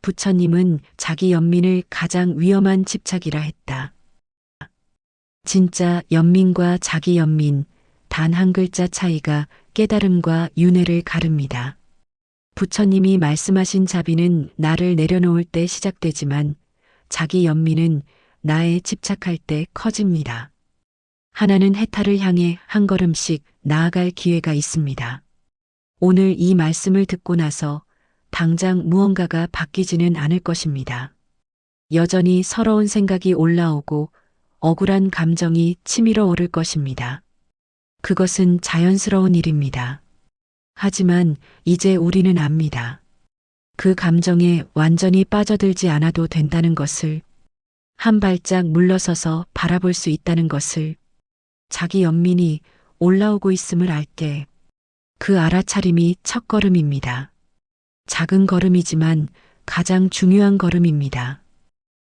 부처님은 자기 연민을 가장 위험한 집착이라 했다. 진짜 연민과 자기 연민, 단 한 글자 차이가 깨달음과 윤회를 가릅니다. 부처님이 말씀하신 자비는 나를 내려놓을 때 시작되지만 자기 연민은 나에 집착할 때 커집니다. 하나는 해탈을 향해 한 걸음씩 나아갈 기회가 있습니다. 오늘 이 말씀을 듣고 나서 당장 무언가가 바뀌지는 않을 것입니다. 여전히 서러운 생각이 올라오고 억울한 감정이 치밀어 오를 것입니다. 그것은 자연스러운 일입니다. 하지만 이제 우리는 압니다. 그 감정에 완전히 빠져들지 않아도 된다는 것을, 한 발짝 물러서서 바라볼 수 있다는 것을, 자기 연민이 올라오고 있음을 알 때 그 알아차림이 첫걸음입니다. 작은 걸음이지만 가장 중요한 걸음입니다.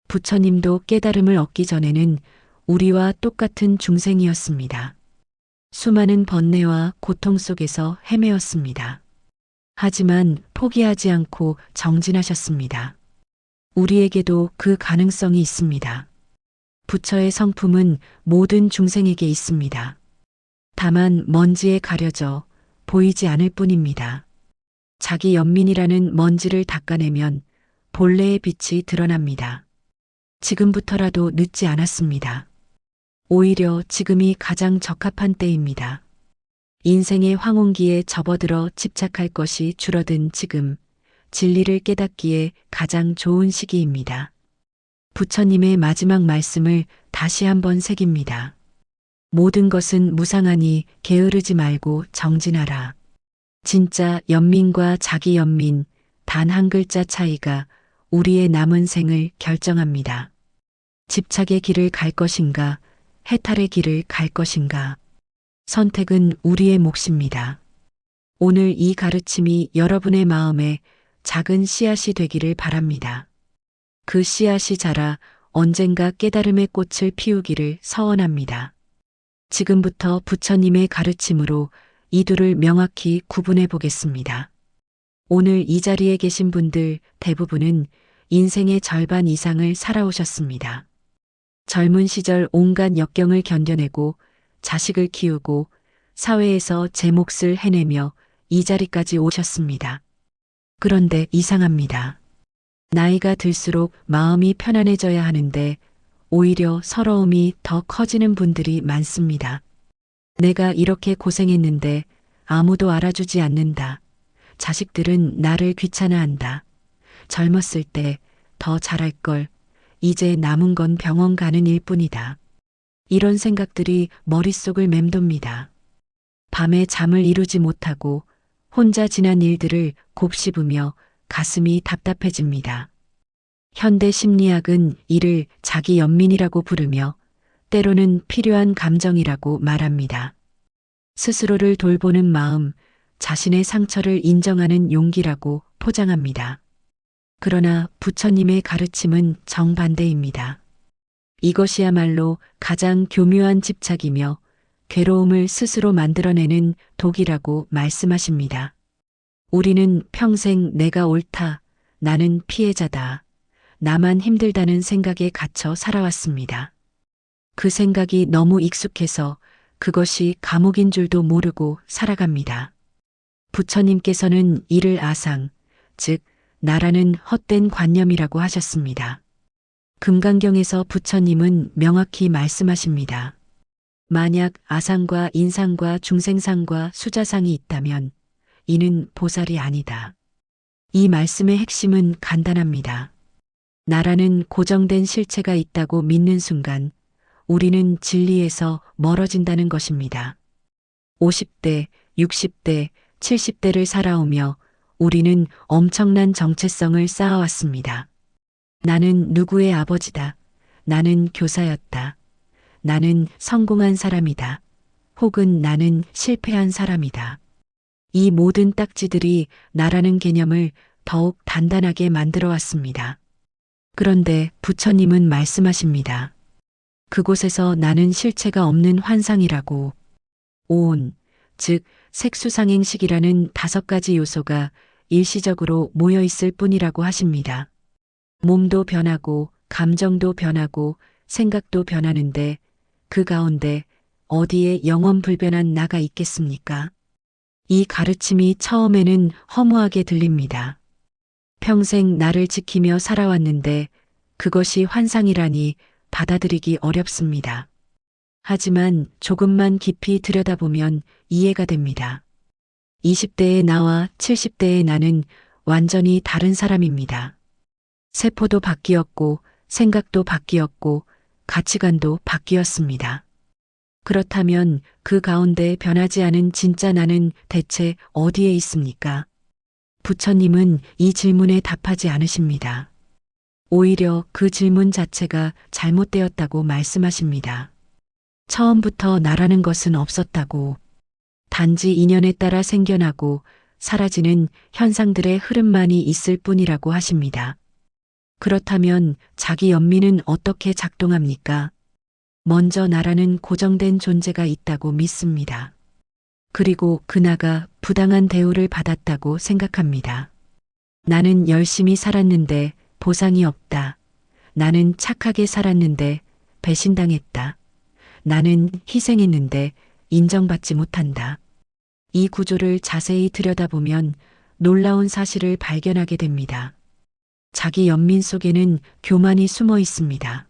부처님도 깨달음을 얻기 전에는 우리와 똑같은 중생이었습니다. 수많은 번뇌와 고통 속에서 헤매었습니다. 하지만 포기하지 않고 정진하셨습니다. 우리에게도 그 가능성이 있습니다. 부처의 성품은 모든 중생에게 있습니다. 다만 먼지에 가려져 보이지 않을 뿐입니다. 자기 연민이라는 먼지를 닦아내면 본래의 빛이 드러납니다. 지금부터라도 늦지 않았습니다. 오히려 지금이 가장 적합한 때입니다. 인생의 황혼기에 접어들어 집착할 것이 줄어든 지금, 진리를 깨닫기에 가장 좋은 시기입니다. 부처님의 마지막 말씀을 다시 한번 새깁니다. 모든 것은 무상하니 게으르지 말고 정진하라. 진짜 연민과 자기 연민, 단 한 글자 차이가 우리의 남은 생을 결정합니다. 집착의 길을 갈 것인가, 해탈의 길을 갈 것인가. 선택은 우리의 몫입니다. 오늘 이 가르침이 여러분의 마음에 작은 씨앗이 되기를 바랍니다. 그 씨앗이 자라 언젠가 깨달음의 꽃을 피우기를 서원합니다. 지금부터 부처님의 가르침으로 이 둘을 명확히 구분해 보겠습니다. 오늘 이 자리에 계신 분들 대부분은 인생의 절반 이상을 살아오셨습니다. 젊은 시절 온갖 역경을 견뎌내고 자식을 키우고 사회에서 제 몫을 해내며 이 자리까지 오셨습니다. 그런데 이상합니다. 나이가 들수록 마음이 편안해져야 하는데 오히려 서러움이 더 커지는 분들이 많습니다. 내가 이렇게 고생했는데 아무도 알아주지 않는다. 자식들은 나를 귀찮아한다. 젊었을 때 더 잘할 걸. 이제 남은 건 병원 가는 일뿐이다. 이런 생각들이 머릿속을 맴돕니다. 밤에 잠을 이루지 못하고 혼자 지난 일들을 곱씹으며 가슴이 답답해집니다. 현대 심리학은 이를 자기 연민이라고 부르며 때로는 필요한 감정이라고 말합니다. 스스로를 돌보는 마음, 자신의 상처를 인정하는 용기라고 포장합니다. 그러나 부처님의 가르침은 정반대입니다. 이것이야말로 가장 교묘한 집착이며 괴로움을 스스로 만들어내는 독이라고 말씀하십니다. 우리는 평생 내가 옳다, 나는 피해자다, 나만 힘들다는 생각에 갇혀 살아왔습니다. 그 생각이 너무 익숙해서 그것이 감옥인 줄도 모르고 살아갑니다. 부처님께서는 이를 아상, 즉 나라는 헛된 관념이라고 하셨습니다. 금강경에서 부처님은 명확히 말씀하십니다. 만약 아상과 인상과 중생상과 수자상이 있다면 이는 보살이 아니다. 이 말씀의 핵심은 간단합니다. 나라는 고정된 실체가 있다고 믿는 순간 우리는 진리에서 멀어진다는 것입니다. 50대, 60대, 70대를 살아오며 우리는 엄청난 정체성을 쌓아왔습니다. 나는 누구의 아버지다. 나는 교사였다. 나는 성공한 사람이다. 혹은 나는 실패한 사람이다. 이 모든 딱지들이 나라는 개념을 더욱 단단하게 만들어 왔습니다. 그런데 부처님은 말씀하십니다. 그곳에서 나는 실체가 없는 환상이라고. 오온, 즉 색수상행식이라는 5가지 요소가 일시적으로 모여 있을 뿐이라고 하십니다. 몸도 변하고 감정도 변하고 생각도 변하는데 그 가운데 어디에 영원 불변한 나가 있겠습니까? 이 가르침이 처음에는 허무하게 들립니다. 평생 나를 지키며 살아왔는데 그것이 환상이라니 받아들이기 어렵습니다. 하지만 조금만 깊이 들여다보면 이해가 됩니다. 20대의 나와 70대의 나는 완전히 다른 사람입니다. 세포도 바뀌었고 생각도 바뀌었고 가치관도 바뀌었습니다. 그렇다면 그 가운데 변하지 않은 진짜 나는 대체 어디에 있습니까? 부처님은 이 질문에 답하지 않으십니다. 오히려 그 질문 자체가 잘못되었다고 말씀하십니다. 처음부터 나라는 것은 없었다고, 단지 인연에 따라 생겨나고 사라지는 현상들의 흐름만이 있을 뿐이라고 하십니다. 그렇다면 자기 연민은 어떻게 작동합니까? 먼저 나라는 고정된 존재가 있다고 믿습니다. 그리고 그 나가 부당한 대우를 받았다고 생각합니다. 나는 열심히 살았는데 보상이 없다. 나는 착하게 살았는데 배신당했다. 나는 희생했는데 인정받지 못한다. 이 구조를 자세히 들여다보면 놀라운 사실을 발견하게 됩니다. 자기 연민 속에는 교만이 숨어 있습니다.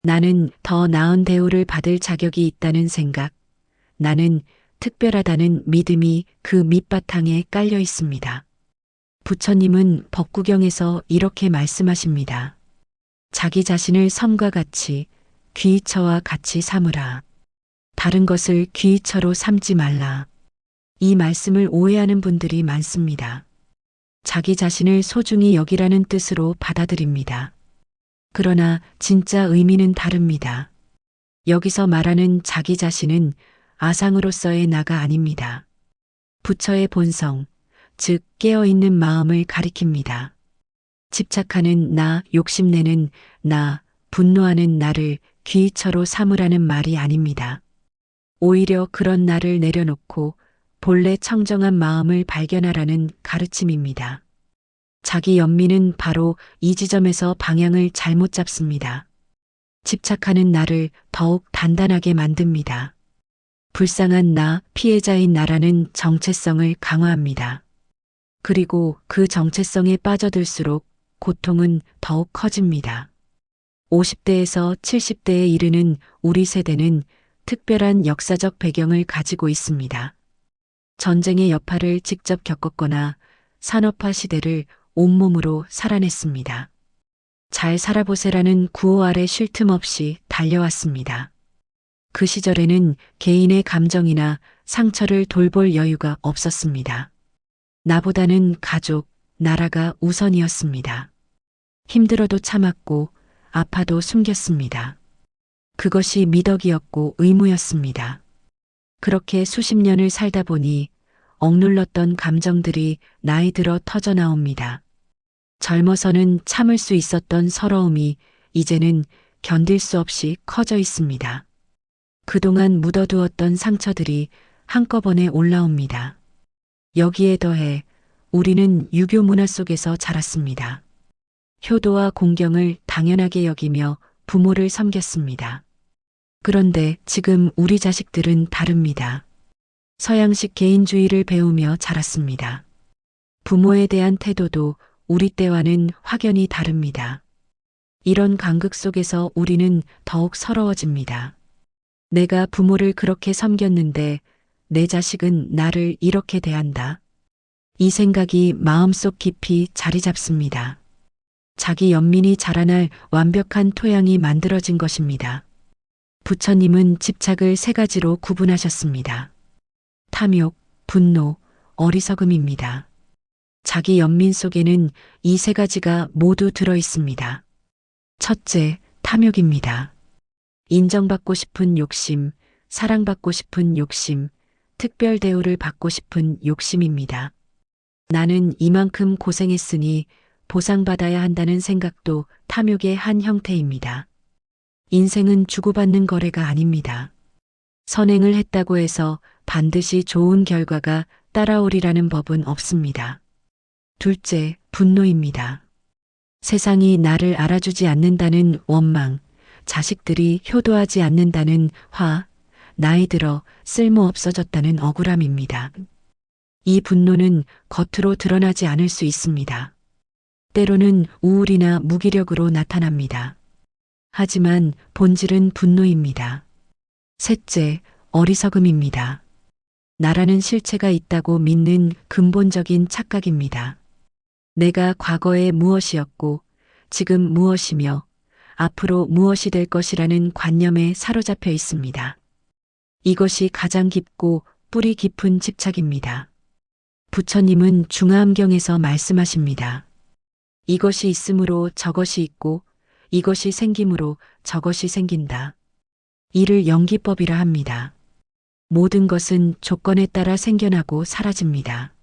나는 더 나은 대우를 받을 자격이 있다는 생각, 나는 특별하다는 믿음이 그 밑바탕에 깔려 있습니다. 부처님은 법구경에서 이렇게 말씀하십니다. 자기 자신을 섬과 같이, 귀처와 같이 삼으라. 다른 것을 귀처로 삼지 말라. 이 말씀을 오해하는 분들이 많습니다. 자기 자신을 소중히 여기라는 뜻으로 받아들입니다. 그러나 진짜 의미는 다릅니다. 여기서 말하는 자기 자신은 아상으로서의 나가 아닙니다. 부처의 본성, 즉 깨어있는 마음을 가리킵니다. 집착하는 나, 욕심내는 나, 분노하는 나를 귀처로 삼으라는 말이 아닙니다. 오히려 그런 나를 내려놓고 본래 청정한 마음을 발견하라는 가르침입니다. 자기 연민은 바로 이 지점에서 방향을 잘못 잡습니다. 집착하는 나를 더욱 단단하게 만듭니다. 불쌍한 나, 피해자인 나라는 정체성을 강화합니다. 그리고 그 정체성에 빠져들수록 고통은 더욱 커집니다. 50대에서 70대에 이르는 우리 세대는 특별한 역사적 배경을 가지고 있습니다. 전쟁의 여파를 직접 겪었거나 산업화 시대를 온몸으로 살아냈습니다. 잘 살아보세라는 구호 아래 쉴 틈 없이 달려왔습니다. 그 시절에는 개인의 감정이나 상처를 돌볼 여유가 없었습니다. 나보다는 가족, 나라가 우선이었습니다. 힘들어도 참았고 아파도 숨겼습니다. 그것이 미덕이었고 의무였습니다. 그렇게 수십 년을 살다 보니 억눌렀던 감정들이 나이 들어 터져 나옵니다. 젊어서는 참을 수 있었던 서러움이 이제는 견딜 수 없이 커져 있습니다. 그동안 묻어두었던 상처들이 한꺼번에 올라옵니다. 여기에 더해 우리는 유교 문화 속에서 자랐습니다. 효도와 공경을 당연하게 여기며 부모를 섬겼습니다. 그런데 지금 우리 자식들은 다릅니다. 서양식 개인주의를 배우며 자랐습니다. 부모에 대한 태도도 우리 때와는 확연히 다릅니다. 이런 간극 속에서 우리는 더욱 서러워집니다. 내가 부모를 그렇게 섬겼는데 내 자식은 나를 이렇게 대한다. 이 생각이 마음속 깊이 자리 잡습니다. 자기 연민이 자라날 완벽한 토양이 만들어진 것입니다. 부처님은 집착을 세 가지로 구분하셨습니다. 탐욕, 분노, 어리석음입니다. 자기 연민 속에는 이 세 가지가 모두 들어 있습니다. 첫째, 탐욕입니다. 인정받고 싶은 욕심, 사랑받고 싶은 욕심, 특별 대우를 받고 싶은 욕심입니다. 나는 이만큼 고생했으니 보상받아야 한다는 생각도 탐욕의 한 형태입니다. 인생은 주고받는 거래가 아닙니다. 선행을 했다고 해서 반드시 좋은 결과가 따라오리라는 법은 없습니다. 둘째, 분노입니다. 세상이 나를 알아주지 않는다는 원망, 자식들이 효도하지 않는다는 화, 나이 들어 쓸모없어졌다는 억울함입니다. 이 분노는 겉으로 드러나지 않을 수 있습니다. 때로는 우울이나 무기력으로 나타납니다. 하지만 본질은 분노입니다. 셋째, 어리석음입니다. 나라는 실체가 있다고 믿는 근본적인 착각입니다. 내가 과거에 무엇이었고, 지금 무엇이며, 앞으로 무엇이 될 것이라는 관념에 사로잡혀 있습니다. 이것이 가장 깊고 뿌리 깊은 집착입니다. 부처님은 중화암경에서 말씀하십니다. 이것이 있으므로 저것이 있고, 이것이 생김으로 저것이 생긴다. 이를 연기법이라 합니다. 모든 것은 조건에 따라 생겨나고 사라집니다.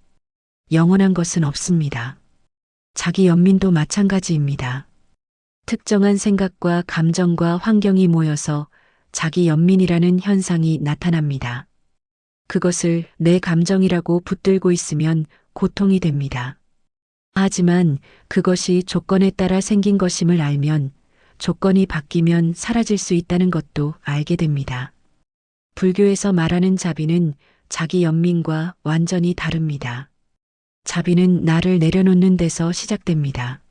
영원한 것은 없습니다. 자기 연민도 마찬가지입니다. 특정한 생각과 감정과 환경이 모여서 자기 연민이라는 현상이 나타납니다. 그것을 내 감정이라고 붙들고 있으면 고통이 됩니다. 하지만 그것이 조건에 따라 생긴 것임을 알면 조건이 바뀌면 사라질 수 있다는 것도 알게 됩니다. 불교에서 말하는 자비는 자기 연민과 완전히 다릅니다. 자비는 나를 내려놓는 데서 시작됩니다.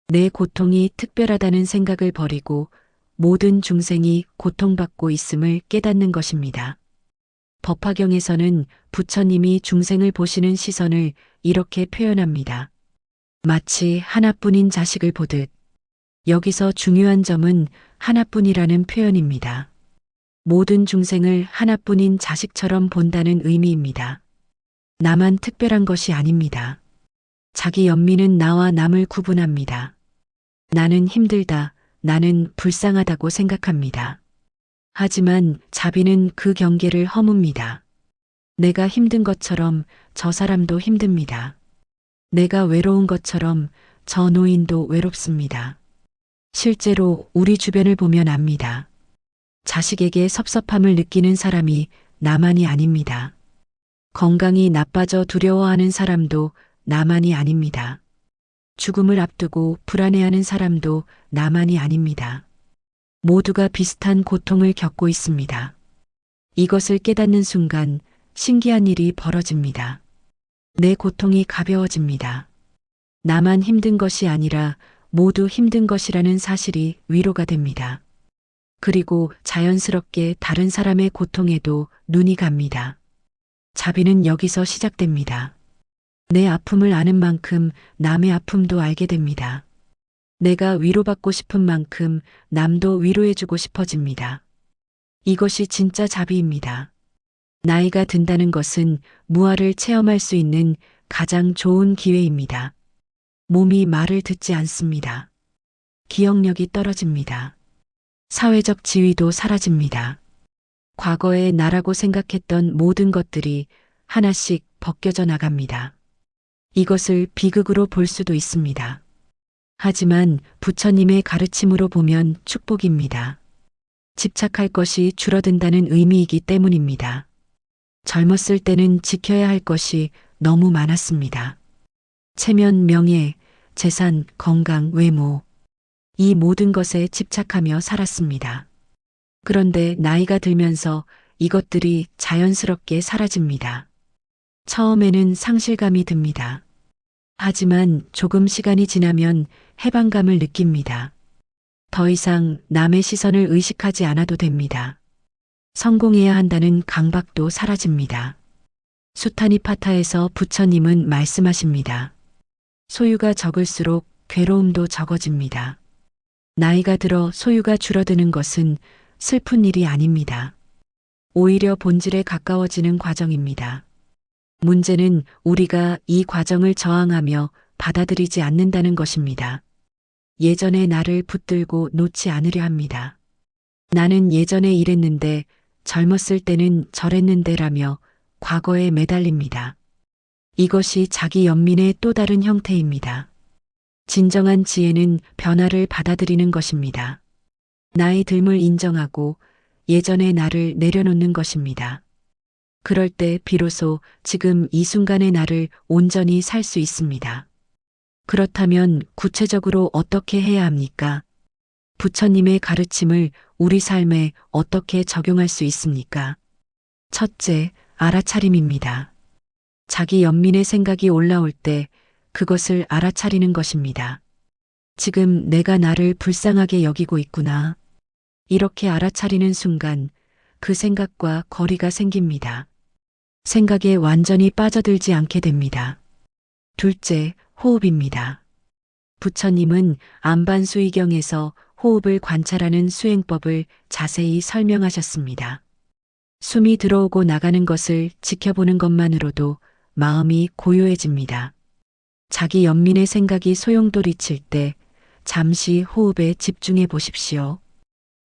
내 고통이 특별하다는 생각을 버리고 모든 중생이 고통받고 있음을 깨닫는 것입니다. 법화경에서는 부처님이 중생을 보시는 시선을 이렇게 표현합니다. 마치 하나뿐인 자식을 보듯. 여기서 중요한 점은 하나뿐이라는 표현입니다. 모든 중생을 하나뿐인 자식처럼 본다는 의미입니다. 나만 특별한 것이 아닙니다. 자기 연민은 나와 남을 구분합니다. 나는 힘들다, 나는 불쌍하다고 생각합니다. 하지만 자비는 그 경계를 허뭅니다. 내가 힘든 것처럼 저 사람도 힘듭니다. 내가 외로운 것처럼 저 노인도 외롭습니다. 실제로 우리 주변을 보면 압니다. 자식에게 섭섭함을 느끼는 사람이 나만이 아닙니다. 건강이 나빠져 두려워하는 사람도 나만이 아닙니다. 죽음을 앞두고 불안해하는 사람도 나만이 아닙니다. 모두가 비슷한 고통을 겪고 있습니다. 이것을 깨닫는 순간 신기한 일이 벌어집니다. 내 고통이 가벼워집니다. 나만 힘든 것이 아니라 모두 힘든 것이라는 사실이 위로가 됩니다. 그리고 자연스럽게 다른 사람의 고통에도 눈이 갑니다. 자비는 여기서 시작됩니다. 내 아픔을 아는 만큼 남의 아픔도 알게 됩니다. 내가 위로받고 싶은 만큼 남도 위로해주고 싶어집니다. 이것이 진짜 자비입니다. 나이가 든다는 것은 무아를 체험할 수 있는 가장 좋은 기회입니다. 몸이 말을 듣지 않습니다. 기억력이 떨어집니다. 사회적 지위도 사라집니다. 과거에 나라고 생각했던 모든 것들이 하나씩 벗겨져 나갑니다. 이것을 비극으로 볼 수도 있습니다. 하지만 부처님의 가르침으로 보면 축복입니다. 집착할 것이 줄어든다는 의미이기 때문입니다. 젊었을 때는 지켜야 할 것이 너무 많았습니다. 체면, 명예, 재산, 건강, 외모. 이 모든 것에 집착하며 살았습니다. 그런데 나이가 들면서 이것들이 자연스럽게 사라집니다. 처음에는 상실감이 듭니다. 하지만 조금 시간이 지나면 해방감을 느낍니다. 더 이상 남의 시선을 의식하지 않아도 됩니다. 성공해야 한다는 강박도 사라집니다. 수타니파타에서 부처님은 말씀하십니다. 소유가 적을수록 괴로움도 적어집니다. 나이가 들어 소유가 줄어드는 것은 슬픈 일이 아닙니다. 오히려 본질에 가까워지는 과정입니다. 문제는 우리가 이 과정을 저항하며 받아들이지 않는다는 것입니다. 예전의 나를 붙들고 놓지 않으려 합니다. 나는 예전에 이랬는데 젊었을 때는 저랬는데라며 과거에 매달립니다. 이것이 자기 연민의 또 다른 형태입니다. 진정한 지혜는 변화를 받아들이는 것입니다. 나의 듦을 인정하고 예전의 나를 내려놓는 것입니다. 그럴 때 비로소 지금 이 순간의 나를 온전히 살 수 있습니다. 그렇다면 구체적으로 어떻게 해야 합니까? 부처님의 가르침을 우리 삶에 어떻게 적용할 수 있습니까? 첫째, 알아차림입니다. 자기 연민의 생각이 올라올 때 그것을 알아차리는 것입니다. 지금 내가 나를 불쌍하게 여기고 있구나. 이렇게 알아차리는 순간 그 생각과 거리가 생깁니다. 생각에 완전히 빠져들지 않게 됩니다. 둘째, 호흡입니다. 부처님은 안반수의경에서 호흡을 관찰하는 수행법을 자세히 설명하셨습니다. 숨이 들어오고 나가는 것을 지켜보는 것만으로도 마음이 고요해집니다. 자기 연민의 생각이 소용돌이칠 때 잠시 호흡에 집중해 보십시오.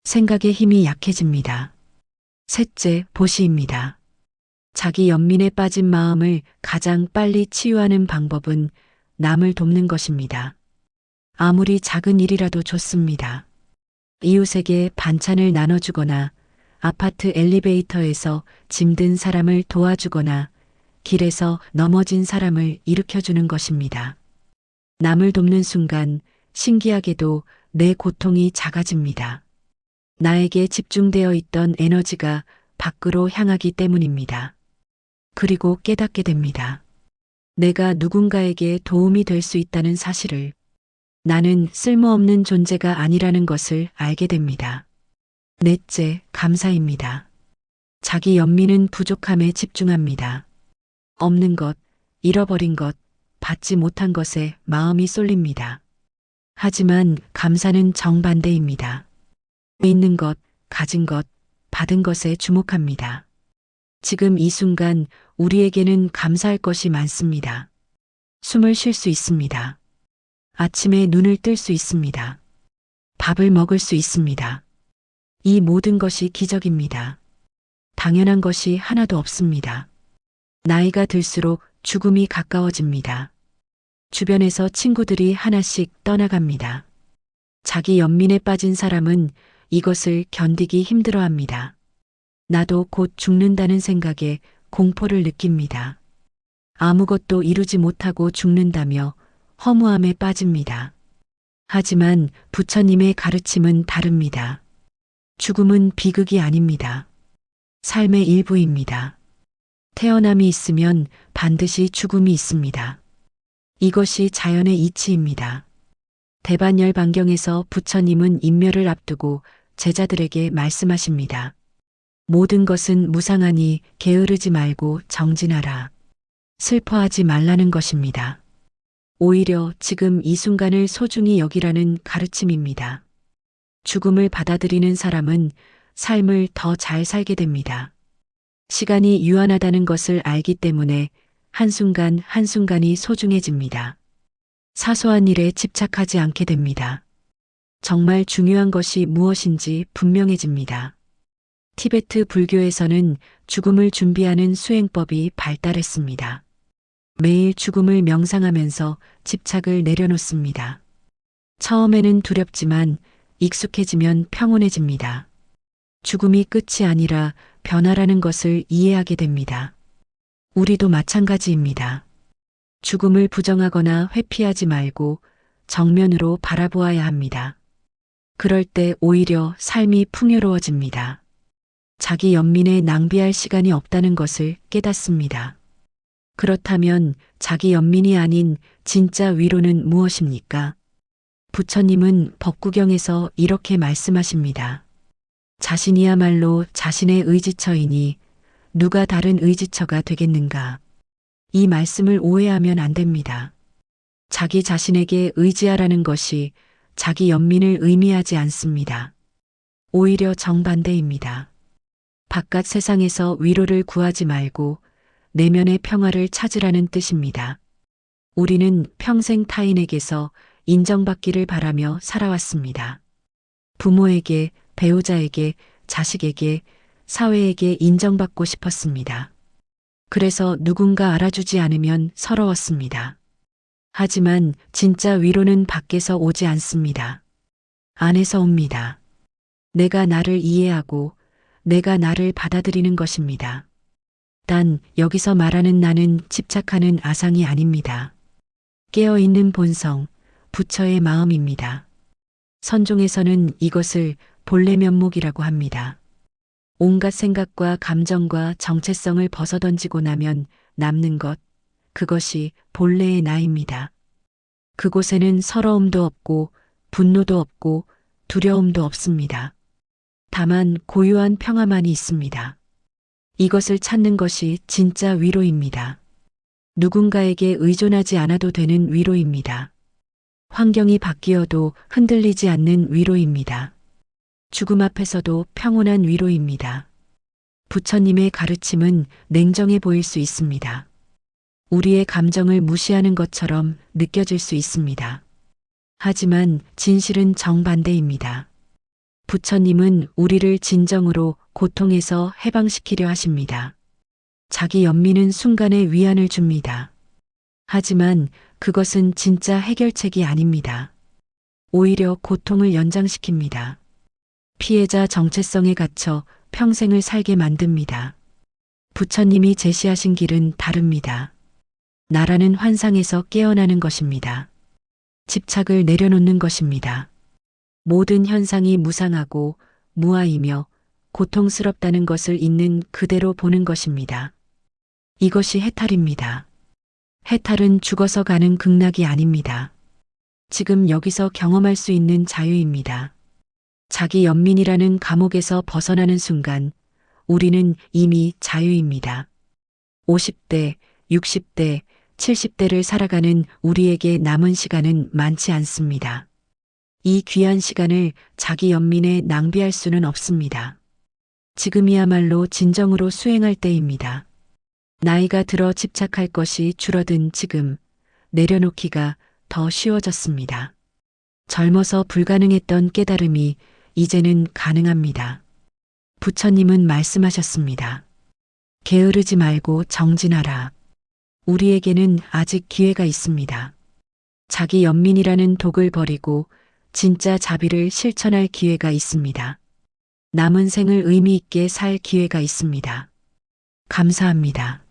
생각의 힘이 약해집니다. 셋째, 보시입니다. 자기 연민에 빠진 마음을 가장 빨리 치유하는 방법은 남을 돕는 것입니다. 아무리 작은 일이라도 좋습니다. 이웃에게 반찬을 나눠주거나 아파트 엘리베이터에서 짐든 사람을 도와주거나 길에서 넘어진 사람을 일으켜주는 것입니다. 남을 돕는 순간 신기하게도 내 고통이 작아집니다. 나에게 집중되어 있던 에너지가 밖으로 향하기 때문입니다. 그리고 깨닫게 됩니다. 내가 누군가에게 도움이 될 수 있다는 사실을, 나는 쓸모없는 존재가 아니라는 것을 알게 됩니다. 넷째, 감사입니다. 자기 연민은 부족함에 집중합니다. 없는 것, 잃어버린 것, 받지 못한 것에 마음이 쏠립니다. 하지만 감사는 정반대입니다. 있는 것, 가진 것, 받은 것에 주목합니다. 지금 이 순간 우리에게는 감사할 것이 많습니다. 숨을 쉴 수 있습니다. 아침에 눈을 뜰 수 있습니다. 밥을 먹을 수 있습니다. 이 모든 것이 기적입니다. 당연한 것이 하나도 없습니다. 나이가 들수록 죽음이 가까워집니다. 주변에서 친구들이 하나씩 떠나갑니다. 자기 연민에 빠진 사람은 이것을 견디기 힘들어합니다. 나도 곧 죽는다는 생각에 공포를 느낍니다. 아무것도 이루지 못하고 죽는다며 허무함에 빠집니다. 하지만 부처님의 가르침은 다릅니다. 죽음은 비극이 아닙니다. 삶의 일부입니다. 태어남이 있으면 반드시 죽음이 있습니다. 이것이 자연의 이치입니다. 대반열반경에서 부처님은 인멸을 앞두고 제자들에게 말씀하십니다. 모든 것은 무상하니 게으르지 말고 정진하라. 슬퍼하지 말라는 것입니다. 오히려 지금 이 순간을 소중히 여기라는 가르침입니다. 죽음을 받아들이는 사람은 삶을 더 잘 살게 됩니다. 시간이 유한하다는 것을 알기 때문에 한순간 한순간이 소중해집니다. 사소한 일에 집착하지 않게 됩니다. 정말 중요한 것이 무엇인지 분명해집니다. 티베트 불교에서는 죽음을 준비하는 수행법이 발달했습니다. 매일 죽음을 명상하면서 집착을 내려놓습니다. 처음에는 두렵지만 익숙해지면 평온해집니다. 죽음이 끝이 아니라 변화라는 것을 이해하게 됩니다. 우리도 마찬가지입니다. 죽음을 부정하거나 회피하지 말고 정면으로 바라보아야 합니다. 그럴 때 오히려 삶이 풍요로워집니다. 자기 연민에 낭비할 시간이 없다는 것을 깨닫습니다. 그렇다면 자기 연민이 아닌 진짜 위로는 무엇입니까? 부처님은 법구경에서 이렇게 말씀하십니다. 자신이야말로 자신의 의지처이니 누가 다른 의지처가 되겠는가? 이 말씀을 오해하면 안 됩니다. 자기 자신에게 의지하라는 것이 자기 연민을 의미하지 않습니다. 오히려 정반대입니다. 바깥 세상에서 위로를 구하지 말고 내면의 평화를 찾으라는 뜻입니다. 우리는 평생 타인에게서 인정받기를 바라며 살아왔습니다. 부모에게, 배우자에게, 자식에게, 사회에게 인정받고 싶었습니다. 그래서 누군가 알아주지 않으면 서러웠습니다. 하지만 진짜 위로는 밖에서 오지 않습니다. 안에서 옵니다. 내가 나를 이해하고 내가 나를 받아들이는 것입니다. 단 여기서 말하는 나는 집착하는 아상이 아닙니다. 깨어있는 본성, 부처의 마음입니다. 선종에서는 이것을 본래 면목이라고 합니다. 온갖 생각과 감정과 정체성을 벗어던지고 나면 남는 것, 그것이 본래의 나입니다. 그곳에는 서러움도 없고 분노도 없고 두려움도 없습니다. 다만 고요한 평화만이 있습니다. 이것을 찾는 것이 진짜 위로입니다. 누군가에게 의존하지 않아도 되는 위로입니다. 환경이 바뀌어도 흔들리지 않는 위로입니다. 죽음 앞에서도 평온한 위로입니다. 부처님의 가르침은 냉정해 보일 수 있습니다. 우리의 감정을 무시하는 것처럼 느껴질 수 있습니다. 하지만 진실은 정반대입니다. 부처님은 우리를 진정으로 고통에서 해방시키려 하십니다. 자기 연민은 순간의 위안을 줍니다. 하지만 그것은 진짜 해결책이 아닙니다. 오히려 고통을 연장시킵니다. 피해자 정체성에 갇혀 평생을 살게 만듭니다. 부처님이 제시하신 길은 다릅니다. 나라는 환상에서 깨어나는 것입니다. 집착을 내려놓는 것입니다. 모든 현상이 무상하고 무아이며 고통스럽다는 것을 있는 그대로 보는 것입니다. 이것이 해탈입니다. 해탈은 죽어서 가는 극락이 아닙니다. 지금 여기서 경험할 수 있는 자유입니다. 자기 연민이라는 감옥에서 벗어나는 순간 우리는 이미 자유입니다. 50대, 60대, 70대를 살아가는 우리에게 남은 시간은 많지 않습니다. 이 귀한 시간을 자기 연민에 낭비할 수는 없습니다. 지금이야말로 진정으로 수행할 때입니다. 나이가 들어 집착할 것이 줄어든 지금 내려놓기가 더 쉬워졌습니다. 젊어서 불가능했던 깨달음이 이제는 가능합니다. 부처님은 말씀하셨습니다. 게으르지 말고 정진하라. 우리에게는 아직 기회가 있습니다. 자기 연민이라는 독을 버리고 진짜 자비를 실천할 기회가 있습니다. 남은 생을 의미 있게 살 기회가 있습니다. 감사합니다.